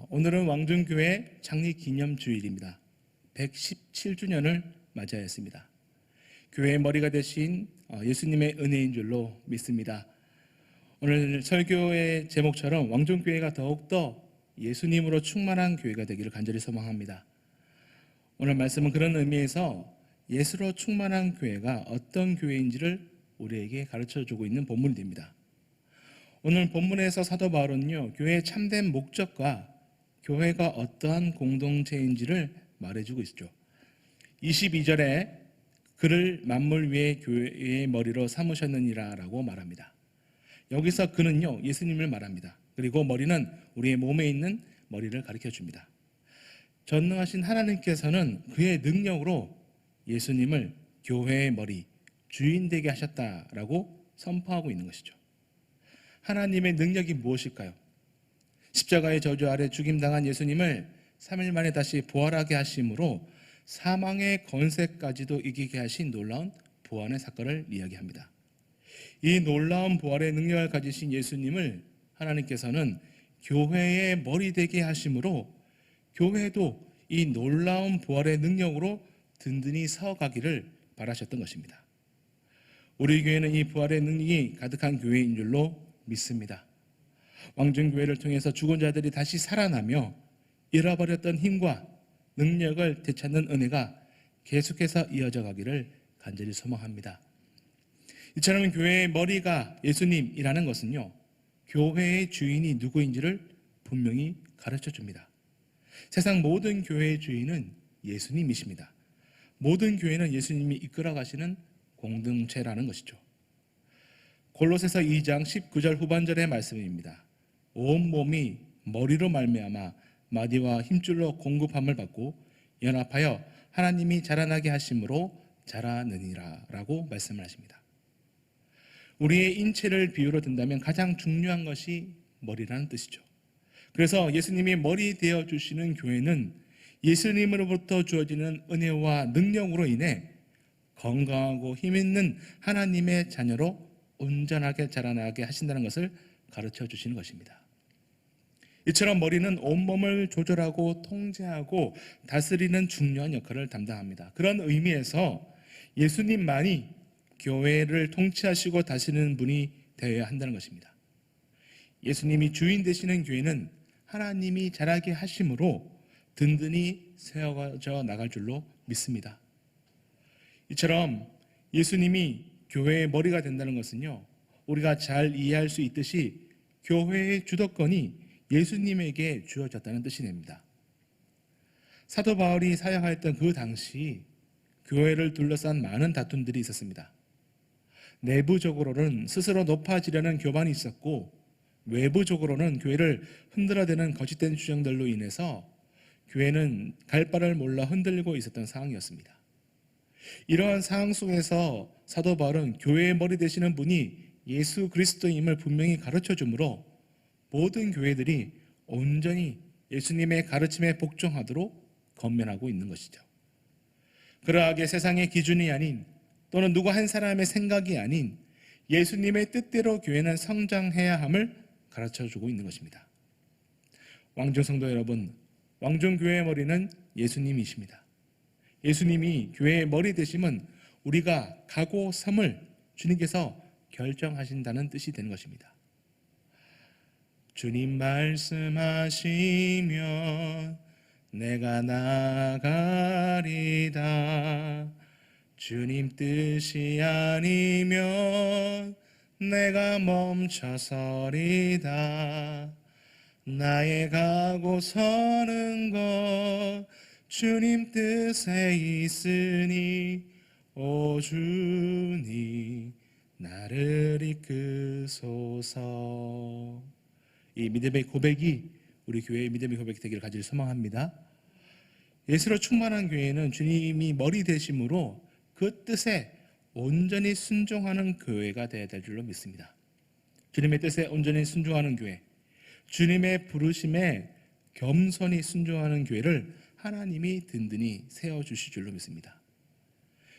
오늘은 왕중교회 창립 기념 주일입니다. 117주년을 맞이하였습니다. 교회의 머리가 되신 예수님의 은혜인 줄로 믿습니다. 오늘 설교의 제목처럼 왕중교회가 더욱더 예수님으로 충만한 교회가 되기를 간절히 소망합니다. 오늘 말씀은 그런 의미에서 예수로 충만한 교회가 어떤 교회인지를 우리에게 가르쳐주고 있는 본문입니다. 오늘 본문에서 사도 바울은요, 교회의 참된 목적과 교회가 어떠한 공동체인지를 말해주고 있죠. 22절에 그를 만물 위에 교회의 머리로 삼으셨느니라 라고 말합니다. 여기서 그는요, 예수님을 말합니다. 그리고 머리는 우리의 몸에 있는 머리를 가르쳐 줍니다. 전능하신 하나님께서는 그의 능력으로 예수님을 교회의 머리, 주인 되게 하셨다라고 선포하고 있는 것이죠. 하나님의 능력이 무엇일까요? 십자가의 저주 아래 죽임당한 예수님을 3일 만에 다시 부활하게 하심으로 사망의 권세까지도 이기게 하신 놀라운 부활의 사건을 이야기합니다. 이 놀라운 부활의 능력을 가지신 예수님을 하나님께서는 교회의 머리 되게 하심으로 교회도 이 놀라운 부활의 능력으로 든든히 서가기를 바라셨던 것입니다. 우리 교회는 이 부활의 능력이 가득한 교회인 줄로 믿습니다. 왕중교회를 통해서 죽은 자들이 다시 살아나며 잃어버렸던 힘과 능력을 되찾는 은혜가 계속해서 이어져 가기를 간절히 소망합니다. 이처럼 교회의 머리가 예수님이라는 것은요, 교회의 주인이 누구인지를 분명히 가르쳐 줍니다. 세상 모든 교회의 주인은 예수님이십니다. 모든 교회는 예수님이 이끌어 가시는 공동체라는 것이죠. 골로새서 2장 19절 후반절의 말씀입니다. 온 몸이 머리로 말미암아 마디와 힘줄로 공급함을 받고 연합하여 하나님이 자라나게 하심으로 자라느니라 라고 말씀을 하십니다. 우리의 인체를 비유로 든다면 가장 중요한 것이 머리라는 뜻이죠. 그래서 예수님이 머리 되어 주시는 교회는 예수님으로부터 주어지는 은혜와 능력으로 인해 건강하고 힘있는 하나님의 자녀로 온전하게 자라나게 하신다는 것을 가르쳐 주시는 것입니다. 이처럼 머리는 온몸을 조절하고 통제하고 다스리는 중요한 역할을 담당합니다. 그런 의미에서 예수님만이 교회를 통치하시고 다스리는 분이 되어야 한다는 것입니다. 예수님이 주인 되시는 교회는 하나님이 자라게 하심으로 든든히 세워져 나갈 줄로 믿습니다. 이처럼 예수님이 교회의 머리가 된다는 것은요, 우리가 잘 이해할 수 있듯이 교회의 주도권이 예수님에게 주어졌다는 뜻이 됩니다. 사도 바울이 사역하였던 그 당시 교회를 둘러싼 많은 다툼들이 있었습니다. 내부적으로는 스스로 높아지려는 교만이 있었고, 외부적으로는 교회를 흔들어대는 거짓된 주장들로 인해서 교회는 갈 바를 몰라 흔들리고 있었던 상황이었습니다. 이러한 상황 속에서 사도 바울은 교회의 머리 되시는 분이 예수 그리스도임을 분명히 가르쳐 주므로 모든 교회들이 온전히 예수님의 가르침에 복종하도록 권면하고 있는 것이죠. 그러하게 세상의 기준이 아닌, 또는 누구 한 사람의 생각이 아닌 예수님의 뜻대로 교회는 성장해야 함을 가르쳐 주고 있는 것입니다. 왕중성도 여러분, 왕중교회의 머리는 예수님이십니다. 예수님이 교회의 머리 되심은 우리가 가고 섬을 주님께서 결정하신다는 뜻이 되는 것입니다. 주님 말씀하시면 내가 나가리다. 주님 뜻이 아니면 내가 멈춰서리다. 나의 가고 서는 것 주님 뜻에 있으니 오 주님 나를 이끄소서. 이 믿음의 고백이 우리 교회의 믿음의 고백이 되기를 간절히 소망합니다. 예수로 충만한 교회는 주님이 머리 되심으로 그 뜻에 온전히 순종하는 교회가 되어야 될 줄로 믿습니다. 주님의 뜻에 온전히 순종하는 교회, 주님의 부르심에 겸손히 순종하는 교회를 하나님이 든든히 세워주실 줄로 믿습니다.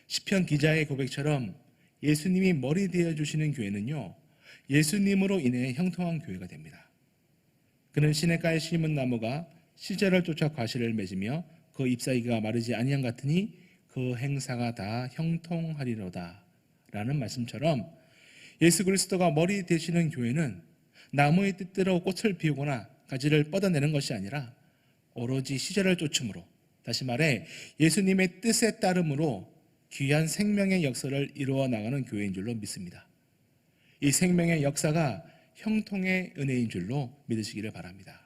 시편 기자의 고백처럼 예수님이 머리 되어주시는 교회는요, 예수님으로 인해 형통한 교회가 됩니다. 그는 시냇가에 심은 나무가 시절을 쫓아 과실을 맺으며 그 잎사귀가 마르지 아니한 같으니 그 행사가 다 형통하리로다 라는 말씀처럼 예수 그리스도가 머리 되시는 교회는 나무의 뜻대로 꽃을 피우거나 가지를 뻗어내는 것이 아니라 오로지 시절을 쫓음으로, 다시 말해 예수님의 뜻에 따름으로 귀한 생명의 역사를 이루어 나가는 교회인 줄로 믿습니다. 이 생명의 역사가 형통의 은혜인 줄로 믿으시기를 바랍니다.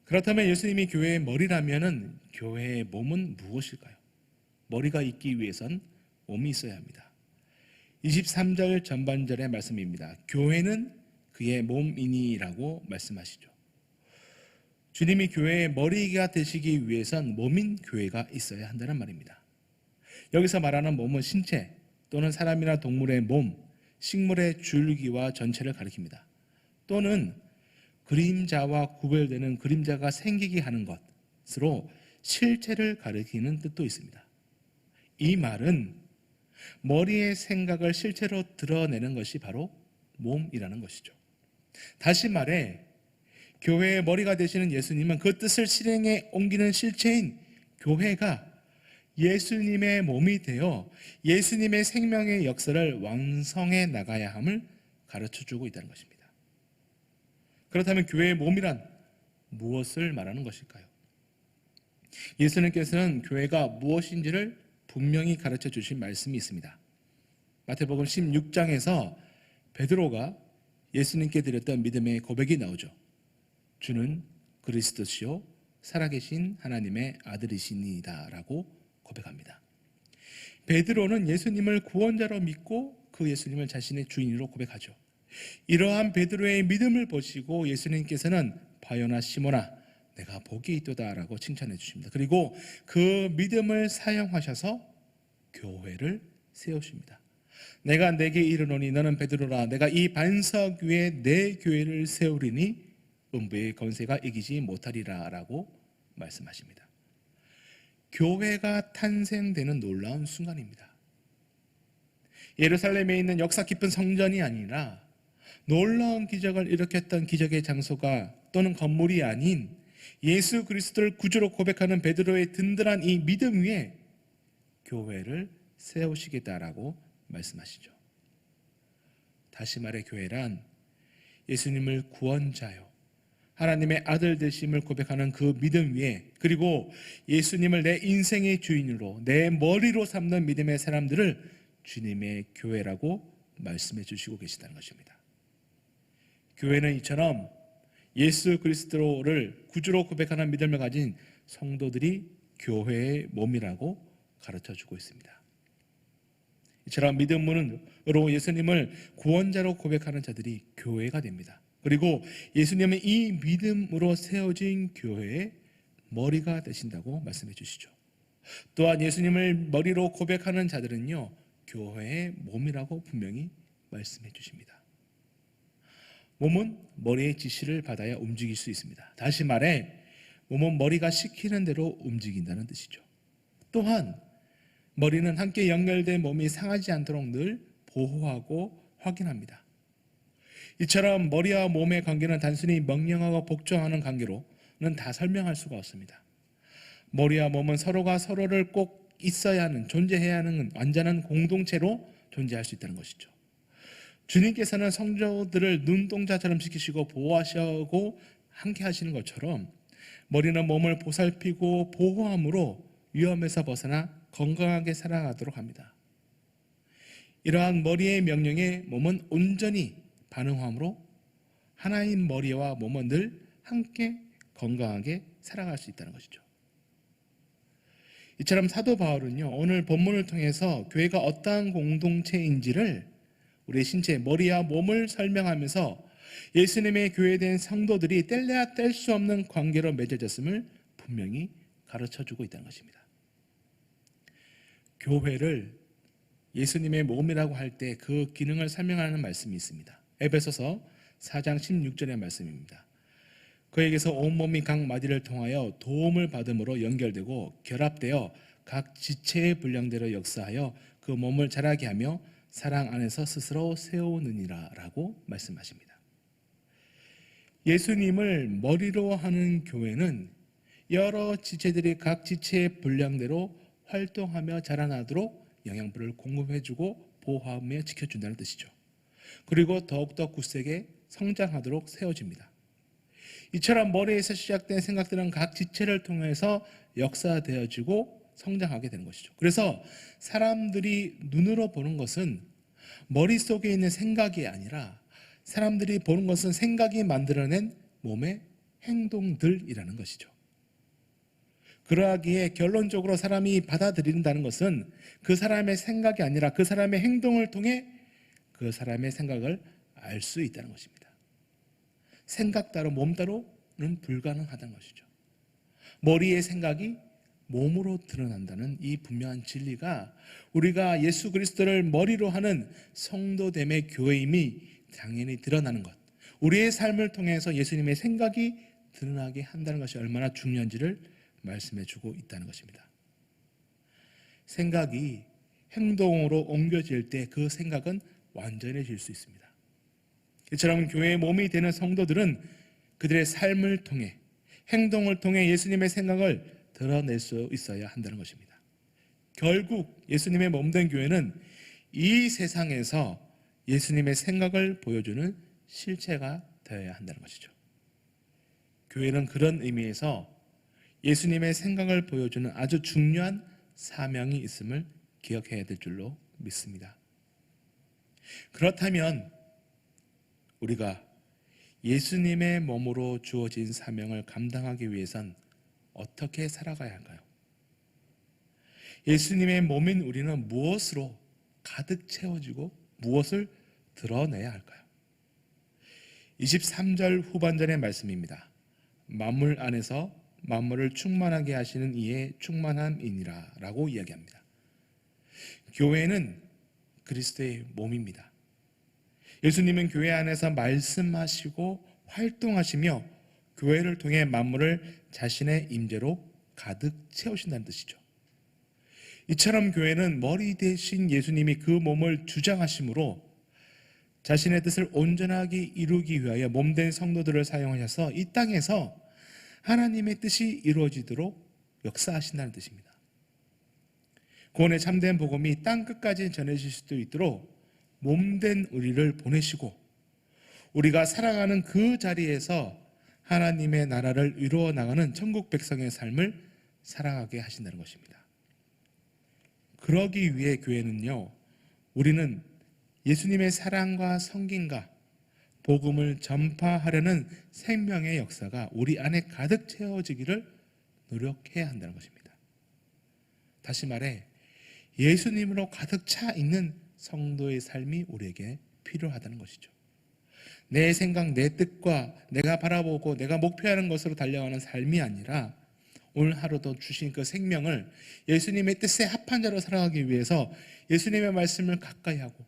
그렇다면 예수님이 교회의 머리라면 교회의 몸은 무엇일까요? 머리가 있기 위해선 몸이 있어야 합니다. 23절 전반절의 말씀입니다. 교회는 그의 몸이니라고 말씀하시죠. 주님이 교회의 머리가 되시기 위해선 몸인 교회가 있어야 한다는 말입니다. 여기서 말하는 몸은 신체 또는 사람이나 동물의 몸, 식물의 줄기와 전체를 가리킵니다. 또는 그림자와 구별되는 그림자가 생기게 하는 것으로 실체를 가리키는 뜻도 있습니다. 이 말은 머리의 생각을 실체로 드러내는 것이 바로 몸이라는 것이죠. 다시 말해 교회의 머리가 되시는 예수님은 그 뜻을 실행에 옮기는 실체인 교회가 예수님의 몸이 되어 예수님의 생명의 역사를 완성해 나가야 함을 가르쳐주고 있다는 것입니다. 그렇다면 교회의 몸이란 무엇을 말하는 것일까요? 예수님께서는 교회가 무엇인지를 분명히 가르쳐 주신 말씀이 있습니다. 마태복음 16장에서 베드로가 예수님께 드렸던 믿음의 고백이 나오죠. 주는 그리스도시요 살아계신 하나님의 아들이시니이다 라고 고백합니다. 베드로는 예수님을 구원자로 믿고 그 예수님을 자신의 주인으로 고백하죠. 이러한 베드로의 믿음을 보시고 예수님께서는 바요나 시몬아 내가 복이 있도다 라고 칭찬해 주십니다. 그리고 그 믿음을 사용하셔서 교회를 세우십니다. 내가 내게 이르노니 너는 베드로라 내가 이 반석 위에 내 교회를 세우리니 음부의 권세가 이기지 못하리라 라고 말씀하십니다. 교회가 탄생되는 놀라운 순간입니다. 예루살렘에 있는 역사 깊은 성전이 아니라 놀라운 기적을 일으켰던 기적의 장소가 또는 건물이 아닌 예수 그리스도를 구주로 고백하는 베드로의 든든한 이 믿음 위에 교회를 세우시겠다라고 말씀하시죠. 다시 말해 교회란 예수님을 구원자요 하나님의 아들 되심을 고백하는 그 믿음 위에 그리고 예수님을 내 인생의 주인으로 내 머리로 삼는 믿음의 사람들을 주님의 교회라고 말씀해 주시고 계시다는 것입니다. 교회는 이처럼 예수 그리스도를 구주로 고백하는 믿음을 가진 성도들이 교회의 몸이라고 가르쳐주고 있습니다. 이처럼 믿음으로 예수님을 구원자로 고백하는 자들이 교회가 됩니다. 그리고 예수님은 이 믿음으로 세워진 교회의 머리가 되신다고 말씀해 주시죠. 또한 예수님을 머리로 고백하는 자들은요 교회의 몸이라고 분명히 말씀해 주십니다. 몸은 머리의 지시를 받아야 움직일 수 있습니다. 다시 말해 몸은 머리가 시키는 대로 움직인다는 뜻이죠. 또한 머리는 함께 연결된 몸이 상하지 않도록 늘 보호하고 확인합니다. 이처럼 머리와 몸의 관계는 단순히 명령하고 복종하는 관계로는 다 설명할 수가 없습니다. 머리와 몸은 서로가 서로를 꼭 있어야 하는, 존재해야 하는 완전한 공동체로 존재할 수 있다는 것이죠. 주님께서는 성도들을 눈동자처럼 지키시고 보호하시고 함께 하시는 것처럼 머리는 몸을 보살피고 보호함으로 위험에서 벗어나 건강하게 살아가도록 합니다. 이러한 머리의 명령에 몸은 온전히 반응함으로 하나인 머리와 몸은 늘 함께 건강하게 살아갈 수 있다는 것이죠. 이처럼 사도 바울은요 오늘 본문을 통해서 교회가 어떠한 공동체인지를 우리의 신체, 머리와 몸을 설명하면서 예수님의 교회에 대한 성도들이 뗄래야 뗄 수 없는 관계로 맺어졌음을 분명히 가르쳐주고 있다는 것입니다. 교회를 예수님의 몸이라고 할 때 그 기능을 설명하는 말씀이 있습니다. 에베소서 4장 16절의 말씀입니다. 그에게서 온몸이 각 마디를 통하여 도움을 받음으로 연결되고 결합되어 각 지체의 분량대로 역사하여 그 몸을 자라게 하며 사랑 안에서 스스로 세우느니라 라고 말씀하십니다. 예수님을 머리로 하는 교회는 여러 지체들이 각 지체의 분량대로 활동하며 자라나도록 영양분을 공급해주고 보호하며 지켜준다는 뜻이죠. 그리고 더욱더 굳세게 성장하도록 세워집니다. 이처럼 머리에서 시작된 생각들은 각 지체를 통해서 역사되어지고 성장하게 되는 것이죠. 그래서 사람들이 눈으로 보는 것은 머릿속에 있는 생각이 아니라 사람들이 보는 것은 생각이 만들어낸 몸의 행동들이라는 것이죠. 그러하기에 결론적으로 사람이 받아들인다는 것은 그 사람의 생각이 아니라 그 사람의 행동을 통해 그 사람의 생각을 알 수 있다는 것입니다. 생각 따로 몸 따로는 불가능하다는 것이죠. 머리의 생각이 몸으로 드러난다는 이 분명한 진리가 우리가 예수 그리스도를 머리로 하는 성도됨의 교회임이 당연히 드러나는 것, 우리의 삶을 통해서 예수님의 생각이 드러나게 한다는 것이 얼마나 중요한지를 말씀해 주고 있다는 것입니다. 생각이 행동으로 옮겨질 때 그 생각은 완전해질 수 있습니다. 이처럼 교회의 몸이 되는 성도들은 그들의 삶을 통해 행동을 통해 예수님의 생각을 드러낼 수 있어야 한다는 것입니다. 결국 예수님의 몸된 교회는 이 세상에서 예수님의 생각을 보여주는 실체가 되어야 한다는 것이죠. 교회는 그런 의미에서 예수님의 생각을 보여주는 아주 중요한 사명이 있음을 기억해야 될 줄로 믿습니다. 그렇다면 우리가 예수님의 몸으로 주어진 사명을 감당하기 위해선 어떻게 살아가야 할까요? 예수님의 몸인 우리는 무엇으로 가득 채워지고 무엇을 드러내야 할까요? 23절 후반전의 말씀입니다. 만물 안에서 만물을 충만하게 하시는 이의 충만함이니라 라고 이야기합니다. 교회는 그리스도의 몸입니다. 예수님은 교회 안에서 말씀하시고 활동하시며 교회를 통해 만물을 자신의 임재로 가득 채우신다는 뜻이죠. 이처럼 교회는 머리 대신 예수님이 그 몸을 주장하심으로 자신의 뜻을 온전하게 이루기 위하여 몸된 성도들을 사용하셔서 이 땅에서 하나님의 뜻이 이루어지도록 역사하신다는 뜻입니다. 구원의 참된 복음이 땅끝까지 전해질 수도 있도록 몸된 우리를 보내시고 우리가 살아가는 그 자리에서 하나님의 나라를 이루어 나가는 천국 백성의 삶을 살아가게 하신다는 것입니다. 그러기 위해 교회는요, 우리는 예수님의 사랑과 성김과 복음을 전파하려는 생명의 역사가 우리 안에 가득 채워지기를 노력해야 한다는 것입니다. 다시 말해 예수님으로 가득 차 있는 성도의 삶이 우리에게 필요하다는 것이죠. 내 생각, 내 뜻과 내가 바라보고 내가 목표하는 것으로 달려가는 삶이 아니라 오늘 하루도 주신 그 생명을 예수님의 뜻에 합한 자로 살아가기 위해서 예수님의 말씀을 가까이 하고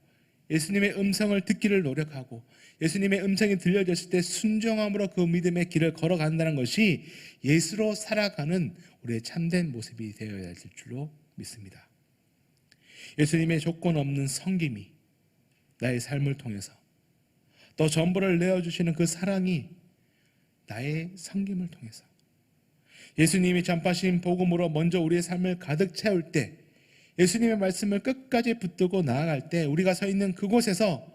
예수님의 음성을 듣기를 노력하고 예수님의 음성이 들려졌을 때 순종함으로 그 믿음의 길을 걸어간다는 것이 예수로 살아가는 우리의 참된 모습이 되어야 될 줄로 믿습니다. 예수님의 조건 없는 섬김이 나의 삶을 통해서 또 전부를 내어주시는 그 사랑이 나의 섬김을 통해서 예수님이 전파하신 복음으로 먼저 우리의 삶을 가득 채울 때 예수님의 말씀을 끝까지 붙들고 나아갈 때 우리가 서 있는 그곳에서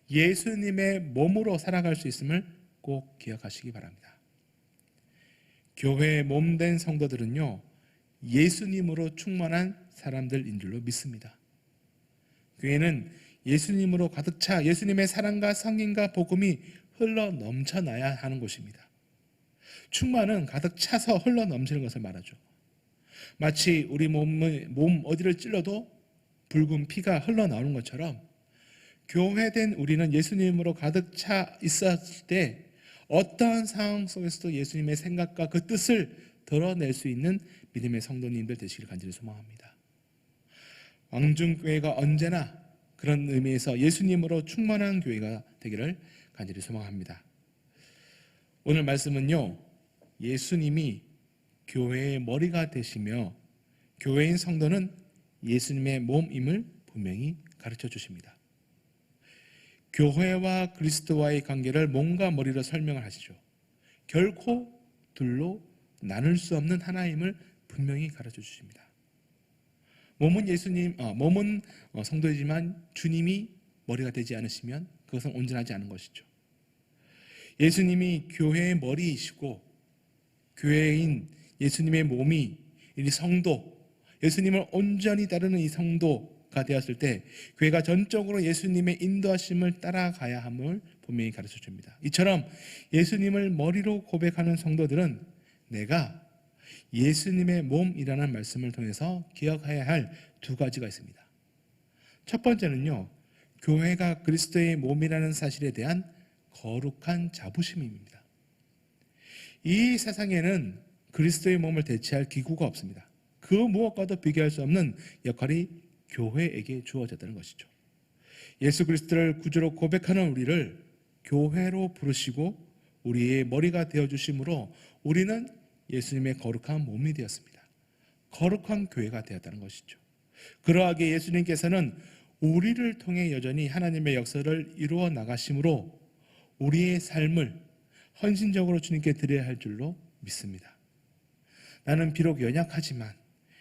예수님의 몸으로 살아갈 수 있음을 꼭 기억하시기 바랍니다. 교회의 몸된 성도들은요, 예수님으로 충만한 사람들인 줄로 믿습니다. 교회는 예수님으로 가득 차 예수님의 사랑과 성김과 복음이 흘러 넘쳐나야 하는 곳입니다. 충만은 가득 차서 흘러 넘치는 것을 말하죠. 마치 우리 몸 어디를 찔러도 붉은 피가 흘러나오는 것처럼 교회된 우리는 예수님으로 가득 차 있었을 때 어떠한 상황 속에서도 예수님의 생각과 그 뜻을 드러낼 수 있는 믿음의 성도님들 되시길 간절히 소망합니다. 왕중교회가 언제나 그런 의미에서 예수님으로 충만한 교회가 되기를 간절히 소망합니다. 오늘 말씀은요, 예수님이 교회의 머리가 되시며 교회인 성도는 예수님의 몸임을 분명히 가르쳐 주십니다. 교회와 그리스도와의 관계를 몸과 머리로 설명을 하시죠. 결코 둘로 나눌 수 없는 하나임을 분명히 가르쳐 주십니다. 몸은 성도이지만 주님이 머리가 되지 않으시면 그것은 온전하지 않은 것이죠. 예수님이 교회의 머리이시고 교회인 예수님의 몸이 이 성도, 예수님을 온전히 따르는 이 성도가 되었을 때 교회가 전적으로 예수님의 인도하심을 따라가야 함을 분명히 가르쳐 줍니다. 이처럼 예수님을 머리로 고백하는 성도들은 내가 예수님의 몸이라는 말씀을 통해서 기억해야 할 두 가지가 있습니다. 첫 번째는요, 교회가 그리스도의 몸이라는 사실에 대한 거룩한 자부심입니다. 이 세상에는 그리스도의 몸을 대체할 기구가 없습니다. 그 무엇과도 비교할 수 없는 역할이 교회에게 주어졌다는 것이죠. 예수 그리스도를 구주로 고백하는 우리를 교회로 부르시고 우리의 머리가 되어주심으로 우리는 예수님의 거룩한 몸이 되었습니다. 거룩한 교회가 되었다는 것이죠. 그러하게 예수님께서는 우리를 통해 여전히 하나님의 역사를 이루어 나가심으로 우리의 삶을 헌신적으로 주님께 드려야 할 줄로 믿습니다. 나는 비록 연약하지만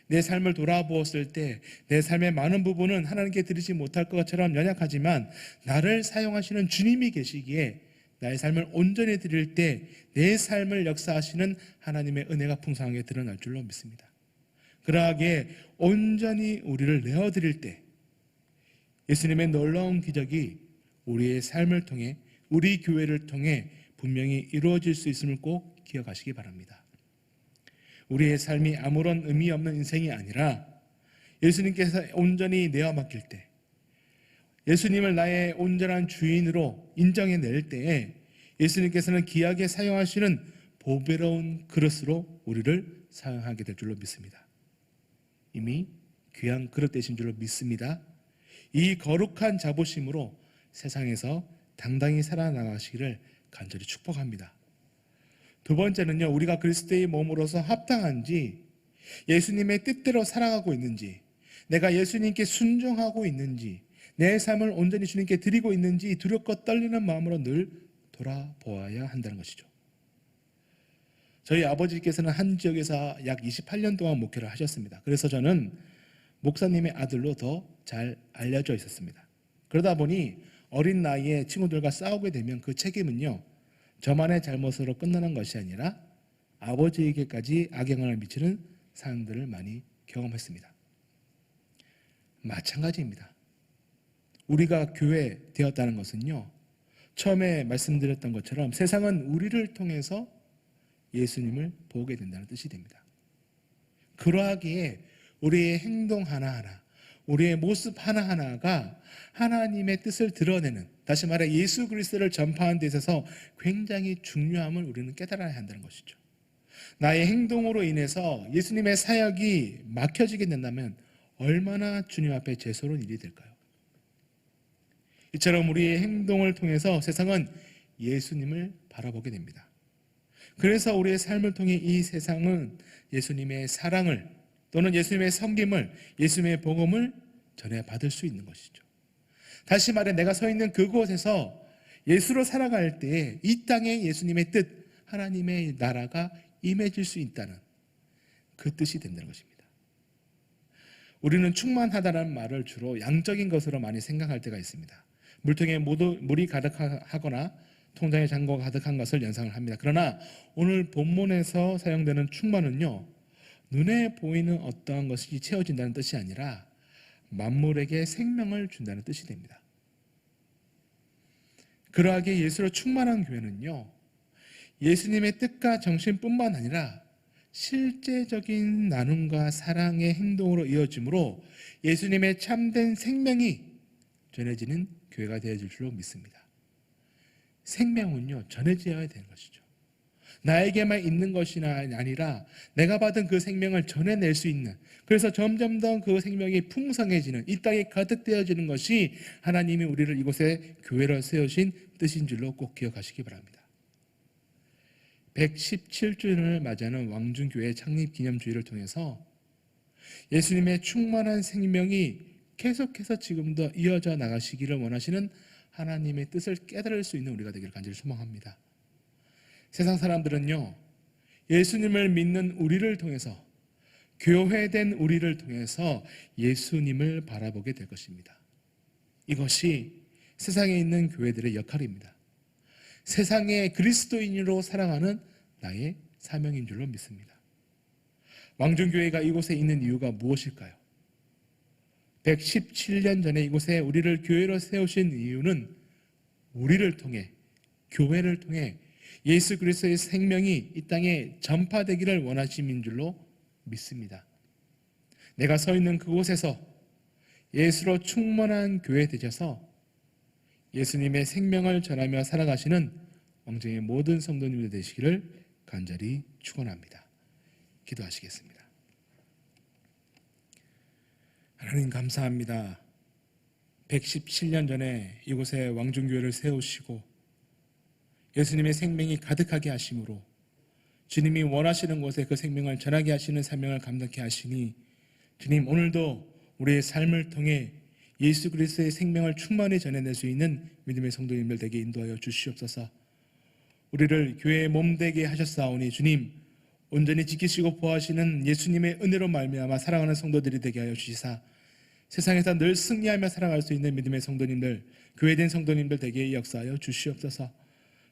내 삶을 돌아보았을 때 내 삶의 많은 부분은 하나님께 드리지 못할 것처럼 연약하지만 나를 사용하시는 주님이 계시기에 나의 삶을 온전히 드릴 때 내 삶을 역사하시는 하나님의 은혜가 풍성하게 드러날 줄로 믿습니다. 그러하게 온전히 우리를 내어드릴 때 예수님의 놀라운 기적이 우리의 삶을 통해 우리 교회를 통해 분명히 이루어질 수 있음을 꼭 기억하시기 바랍니다. 우리의 삶이 아무런 의미 없는 인생이 아니라 예수님께서 온전히 내어 맡길 때 예수님을 나의 온전한 주인으로 인정해낼 때에 예수님께서는 귀하게 사용하시는 보배로운 그릇으로 우리를 사용하게 될 줄로 믿습니다. 이미 귀한 그릇 되신 줄로 믿습니다. 이 거룩한 자부심으로 세상에서 당당히 살아나가시기를 간절히 축복합니다. 두 번째는요, 우리가 그리스도의 몸으로서 합당한지, 예수님의 뜻대로 살아가고 있는지, 내가 예수님께 순종하고 있는지, 내 삶을 온전히 주님께 드리고 있는지 두렵고 떨리는 마음으로 늘 돌아보아야 한다는 것이죠. 저희 아버지께서는 한 지역에서 약 28년 동안 목회를 하셨습니다. 그래서 저는 목사님의 아들로 더 잘 알려져 있었습니다. 그러다 보니 어린 나이에 친구들과 싸우게 되면 그 책임은요, 저만의 잘못으로 끝나는 것이 아니라 아버지에게까지 악영향을 미치는 사람들을 많이 경험했습니다. 마찬가지입니다. 우리가 교회 되었다는 것은요, 처음에 말씀드렸던 것처럼 세상은 우리를 통해서 예수님을 보게 된다는 뜻이 됩니다. 그러하기에 우리의 행동 하나하나, 우리의 모습 하나하나가 하나님의 뜻을 드러내는, 다시 말해 예수 그리스도를 전파하는 데 있어서 굉장히 중요함을 우리는 깨달아야 한다는 것이죠. 나의 행동으로 인해서 예수님의 사역이 막혀지게 된다면 얼마나 주님 앞에 죄스러운 일이 될까요? 이처럼 우리의 행동을 통해서 세상은 예수님을 바라보게 됩니다. 그래서 우리의 삶을 통해 이 세상은 예수님의 사랑을 또는 예수님의 섬김을, 예수님의 복음을 전해받을 수 있는 것이죠. 다시 말해 내가 서 있는 그곳에서 예수로 살아갈 때 이 땅에 예수님의 뜻, 하나님의 나라가 임해질 수 있다는 그 뜻이 된다는 것입니다. 우리는 충만하다는 말을 주로 양적인 것으로 많이 생각할 때가 있습니다. 물통에 물이 가득하거나 통장에 잔고가 가득한 것을 연상을 합니다. 그러나 오늘 본문에서 사용되는 충만은요, 눈에 보이는 어떠한 것이 채워진다는 뜻이 아니라 만물에게 생명을 준다는 뜻이 됩니다. 그러하게 예수로 충만한 교회는요, 예수님의 뜻과 정신뿐만 아니라 실제적인 나눔과 사랑의 행동으로 이어짐으로 예수님의 참된 생명이 전해지는 교회가 되어질 줄로 믿습니다. 생명은요, 전해져야 되는 것이죠. 나에게만 있는 것이 아니라 내가 받은 그 생명을 전해낼 수 있는, 그래서 점점 더 그 생명이 풍성해지는, 이 땅에 가득되어지는 것이 하나님이 우리를 이곳에 교회로 세우신 뜻인 줄로 꼭 기억하시기 바랍니다. 117주년을 맞이하는 왕중교회 창립기념주의를 통해서 예수님의 충만한 생명이 계속해서 지금도 이어져 나가시기를 원하시는 하나님의 뜻을 깨달을 수 있는 우리가 되기를 간절히 소망합니다. 세상 사람들은요, 예수님을 믿는 우리를 통해서, 교회된 우리를 통해서 예수님을 바라보게 될 것입니다. 이것이 세상에 있는 교회들의 역할입니다. 세상의 그리스도인으로 살아가는 나의 사명인 줄로 믿습니다. 왕중교회가 이곳에 있는 이유가 무엇일까요? 117년 전에 이곳에 우리를 교회로 세우신 이유는 우리를 통해, 교회를 통해 예수 그리스도의 생명이 이 땅에 전파되기를 원하심인 줄로 믿습니다. 내가 서 있는 그곳에서 예수로 충만한 교회 되셔서 예수님의 생명을 전하며 살아가시는 왕중의 모든 성도님들 되시기를 간절히 축원합니다. 기도하시겠습니다. 하나님 감사합니다. 117년 전에 이곳에 왕중교회를 세우시고 예수님의 생명이 가득하게 하심으로 주님이 원하시는 곳에 그 생명을 전하게 하시는 사명을 감당케 하시니 주님, 오늘도 우리의 삶을 통해 예수 그리스도의 생명을 충만히 전해낼 수 있는 믿음의 성도님들 되게 인도하여 주시옵소서. 우리를 교회의 몸 되게 하셨사오니 주님, 온전히 지키시고 보호하시는 예수님의 은혜로 말미암아 사랑하는 성도들이 되게 하여 주시사 세상에서 늘 승리하며 살아갈 수 있는 믿음의 성도님들, 교회된 성도님들 되게 역사하여 주시옵소서.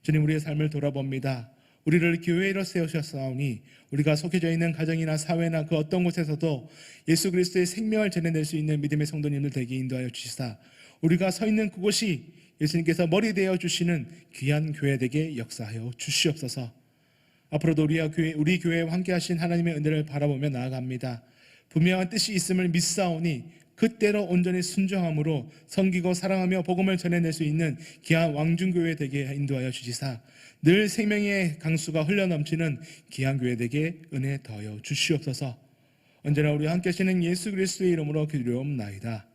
주님, 우리의 삶을 돌아봅니다. 우리를 교회로 세우셨사오니 우리가 속해져 있는 가정이나 사회나 그 어떤 곳에서도 예수 그리스도의 생명을 전해낼 수 있는 믿음의 성도님들 되게 인도하여 주시사 우리가 서 있는 그곳이 예수님께서 머리 되어 주시는 귀한 교회 되게 역사하여 주시옵소서. 앞으로도 우리 교회와 함께 하신 하나님의 은혜를 바라보며 나아갑니다. 분명한 뜻이 있음을 믿사오니 그때로 온전히 순종함으로 섬기고 사랑하며 복음을 전해낼 수 있는 귀한 왕중교회 되게 인도하여 주시사 늘 생명의 강수가 흘러넘치는 귀한 교회 되게 은혜 더하여 주시옵소서. 언제나 우리와 함께 하시는 예수 그리스도의 이름으로 기도하옵나이다.